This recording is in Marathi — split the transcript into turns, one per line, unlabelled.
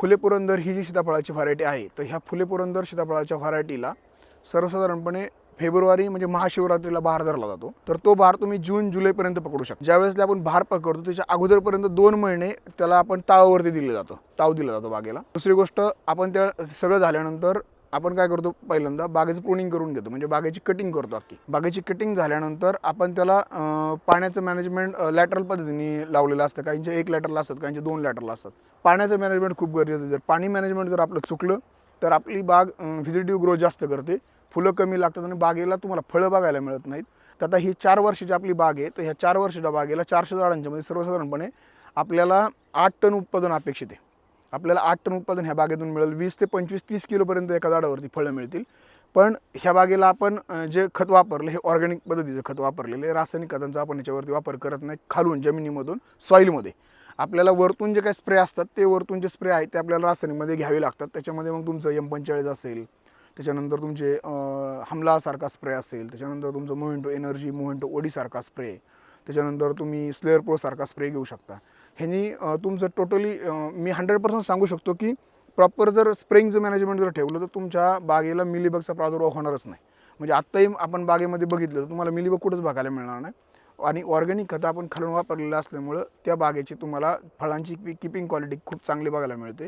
फुले पुरंदर ही जी सीताफळाची व्हरायटी आहे, तर ह्या फुले पुरंदर सीताफळाच्या व्हरायटीला सर्वसाधारणपणे फेब्रुवारी म्हणजे महाशिवरात्रीला बहार धरला जातो. तर तो बहार तुम्ही जून जुलैपर्यंत पकडू शकता. ज्यावेळेसला आपण बहार पकडतो त्याच्या अगोदरपर्यंत 2 महिने त्याला आपण तावावरती दिलं जातं, ताव दिला जातो बागेला. दुसरी गोष्ट, आपण त्या सगळं झाल्यानंतर आपण काय करतो, पहिल्यांदा बागेचं प्रूनिंग करून घेतो, म्हणजे बागेची कटिंग करतो. अख्खी बागेची कटिंग झाल्यानंतर आपण त्याला पाण्याचं मॅनेजमेंट लॅटरल पद्धतीने लावलेलं असतं. काहींचे 1 लॅटरला असतात, काहींचे 2 लॅटरला असतात. पाण्याचं मॅनेजमेंट खूप गरजेचं आहे. जर पाणी मॅनेजमेंट जर आपलं चुकलं तर आपली बाग व्हिजिटिव्ह ग्रोथ जास्त करते, फुलं कमी लागतात आणि बागेला तुम्हाला फळं बघायला मिळत नाहीत. तर आता ही 4 वर्षाची आपली बाग आहे, तर ह्या 4 वर्षाच्या बागेला 400 झाडांच्या मध्ये सर्वसाधारणपणे आपल्याला 8 टन उत्पादन अपेक्षित आहे. आपल्याला 8 टन उत्पादन ह्या बागेतून मिळेल. 20 ते 25-30 किलोपर्यंत एका झाडावरती फळं मिळतील. पण ह्या बागेला आपण जे खत वापरलं हे ऑर्गॅनिक पद्धतीचं खत वापरलेले, रासायनिक खतांचा आपण याच्यावरती वापर करत नाही. खालून जमिनीमधून सॉईलमध्ये आपल्याला वरतून जे काही स्प्रे असतात ते वरतून जे स्प्रे आहेत ते आपल्याला रासायनिकमध्ये घ्यावे लागतात. त्याच्यामध्ये मग तुमचं M45 असेल, त्याच्यानंतर तुमचे हमलासारखा स्प्रे असेल, त्याच्यानंतर तुमचं मोव्हेंटो एनर्जी, मोव्हेंटो ओडीसारखा स्प्रे, त्याच्यानंतर तुम्ही स्लेअर प्रोसारखा स्प्रे घेऊ शकता. ह्यानी तुमचं टोटली मी 100% सांगू शकतो की प्रॉपर जर स्प्रेइंगचं मॅनेजमेंट जर ठेवलं तर तुमच्या बागेला मिलीबगचा प्रादुर्भाव होणारच नाही. म्हणजे आत्ताही आपण बागेमध्ये बघितलं तर तुम्हाला मिलीबग कुठंच बघायला मिळणार नाही. आणि ऑर्गॅनिक खतं आपण खालून वापरलेलं असल्यामुळं त्या बागेची तुम्हाला फळांची किपिंग क्वालिटी खूप चांगली बघायला मिळते.